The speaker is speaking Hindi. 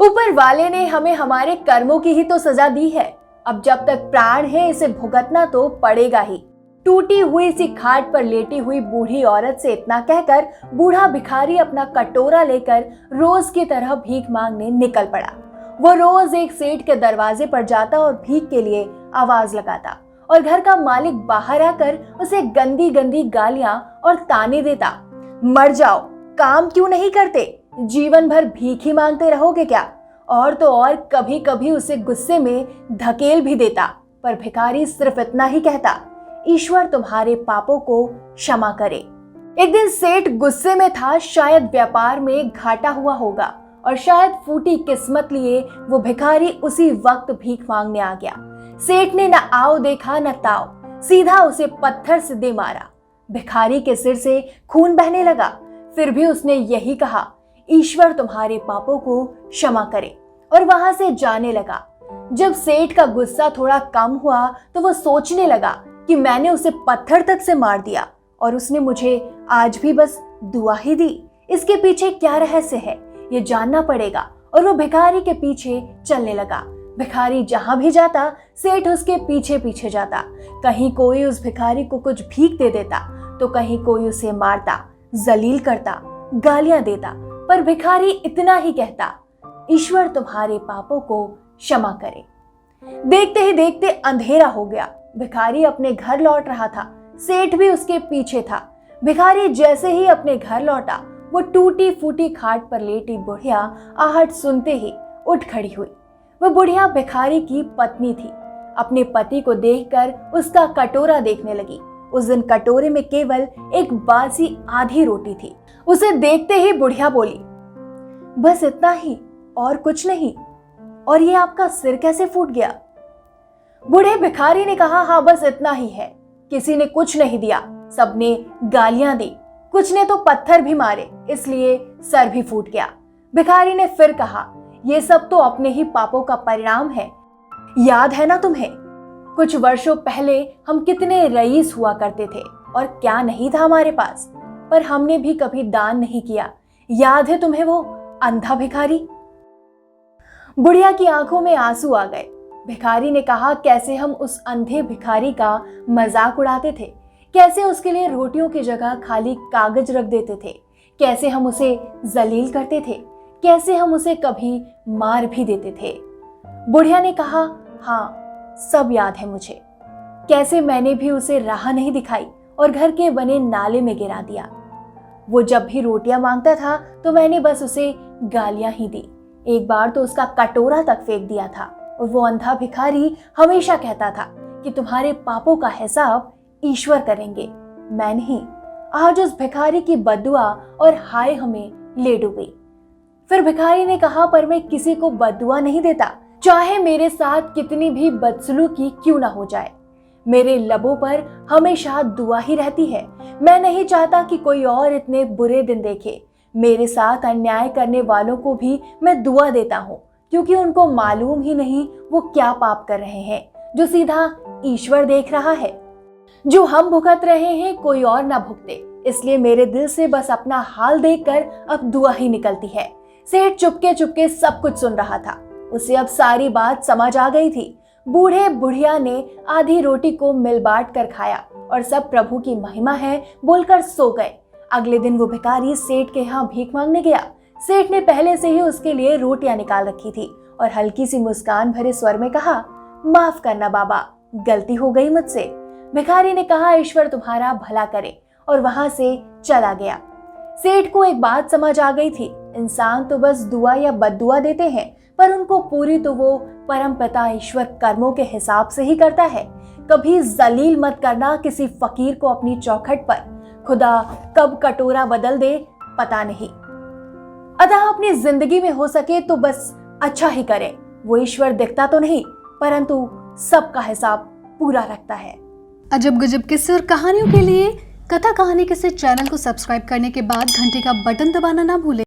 ऊपर वाले ने हमें हमारे कर्मों की ही तो सजा दी है। अब जब तक प्राण है इसे भुगतना तो पड़ेगा ही। टूटी हुई सी खाट पर लेटी हुई बूढ़ी औरत से इतना कहकर बूढ़ा भिखारी अपना कटोरा लेकर रोज की तरह भीख मांगने निकल पड़ा। वो रोज एक सेठ के दरवाजे पर जाता और भीख के लिए आवाज लगाता और घर का मालिक बाहर आकर उसे गंदी गंदी गालियां और ताने देता। मर जाओ, काम क्यों नहीं करते, जीवन भर भीख ही मांगते रहोगे क्या? और तो और कभी कभी उसे गुस्से में धकेल भी देता। पर भिखारी सिर्फ इतना ही कहता, ईश्वर तुम्हारे पापों को क्षमा करे। एक दिन सेठ गुस्से में था, शायद व्यापार में घाटा हुआ होगा और शायद फूटी किस्मत लिए वो भिखारी उसी वक्त भीख मांगने आ गया। सेठ ने न आओ देखा न ताओ, सीधा उसे पत्थर से दे मारा। भिखारी के सिर से खून बहने लगा। फिर भी उसने यही कहा, ईश्वर तुम्हारे पापों को क्षमा करे, और वहां से जाने लगा। जब सेठ का गुस्सा थोड़ा कम हुआ तो वो सोचने लगा कि मैंने उसे पत्थर तक से मार दिया और उसने मुझे आज भी बस दुआ ही दी। इसके पीछे क्या रहस्य है ये जानना पड़ेगा। और वो भिखारी के पीछे चलने लगा। भिखारी जहां भी जाता सेठ उसके पीछे पीछे जाता। कहीं कोई उस भिखारी को कुछ भीख दे देता तो कहीं कोई उसे मारता, जलील करता, गालियां देता। पर भिखारी इतना ही कहता, ईश्वर तुम्हारे पापों को क्षमा करे। देखते ही देखते अंधेरा हो गया। भिखारी अपने घर लौट रहा था, सेठ भी उसके पीछे था। भिखारी जैसे ही अपने घर लौटा वो टूटी फूटी खाट पर लेटी बुढ़िया आहट सुनते ही उठ खड़ी हुई। वो बुढ़िया भिखारी की पत्नी थी। अपने पति को देखकर उसका कटोरा देखने लगी। उस दिन कटोरे में केवल एक बासी आधी रोटी थी। उसे देखते ही बुढ़िया बोली, बस इतना ही और कुछ नहीं, और ये आपका सिर कैसे फूट गया? बूढ़े भिखारी ने कहा, हाँ बस इतना ही है। किसी ने कुछ नहीं दिया, सबने गालियां दी, कुछ ने तो पत्थर भी मारे, इसलिए सर भी फूट गया। भिखारी ने फिर कहा, ये सब तो अपने ही पापों का परिणाम है। याद है ना तुम्हें, कुछ वर्षों पहले हम कितने रईस हुआ करते थे और क्या नहीं था हमारे पास, पर हमने भी कभी दान नहीं किया। याद है तुम्हें वो अंधा भिखारी? बुढ़िया की आंखों में आंसू आ गए। भिखारी ने कहा, कैसे हम उस अंधे भिखारी का मजाक उड़ाते थे, कैसे उसके लिए रोटियों की जगह खाली कागज रख देते थे, कैसे हम उसे जलील करते थे, कैसे हम उसे कभी मार भी देते थे। बुढ़िया ने कहा, हाँ सब याद है मुझे, कैसे मैंने भी उसे राह नहीं दिखाई और घर के बने नाले में गिरा दिया। वो जब भी रोटियां मांगता था तो मैंने बस उसे गालियां ही दी। एक बार तो उसका कटोरा तक फेंक दिया था। और वो अंधा भिखारी हमेशा कहता था कि तुम्हारे पापों का हिसाब ईश्वर करेंगे, मैं नहीं। आज उस भिखारी की बद्दुआ और हाय हमें ले डूबी। फिर भिखारी ने कहा, पर मैं किसी को बद्दुआ नहीं देता, चाहे मेरे साथ कितनी भी बदसलूकी क्यों ना हो जाए। मेरे लबों पर हमेशा दुआ ही रहती है। मैं नहीं चाहता कि कोई और इतने बुरे दिन देखे। मेरे साथ अन्याय करने वालों को भी मैं दुआ देता हूँ, क्योंकि उनको मालूम ही नहीं वो क्या पाप कर रहे हैं, जो सीधा ईश्वर देख रहा है। जो हम भुगत रहे हैं कोई और ना भुगते, इसलिए मेरे दिल से बस अपना हाल देखकर अब दुआ ही निकलती है। सेठ चुपके चुपके सब कुछ सुन रहा था। उसे अब सारी बात समझ आ गई थी। बूढ़े बुढ़िया ने आधी रोटी को मिल बांट कर खाया और सब प्रभु की महिमा है बोलकर सो गए। अगले दिन वो भिखारी सेठ के यहाँ भीख मांगने गया। सेठ ने पहले से ही उसके लिए रोटियां निकाल रखी थी और हल्की सी मुस्कान भरे स्वर में कहा, माफ करना बाबा, गलती हो गई मुझसे। भिखारी ने कहा, ईश्वर तुम्हारा भला करे, और वहां से चला गया। सेठ को एक बात समझ आ गई थी, इंसान तो बस दुआ या बद्दुआ देते हैं, पर उनको पूरी तो वो परमपिता ईश्वर कर्मों के हिसाब से ही करता है। कभी जलील मत करना किसी फकीर को अपनी चौखट पर, खुदा कब कटोरा बदल दे पता नहीं। अतः अपनी जिंदगी में हो सके तो बस अच्छा ही करें। वो ईश्वर दिखता तो नहीं, परंतु सबका हिसाब पूरा रखता है। अजब गजब किस्से और कहानियों के लिए कथा कहानी किस्से चैनल को सब्सक्राइब करने के बाद घंटे का बटन दबाना ना भूलें।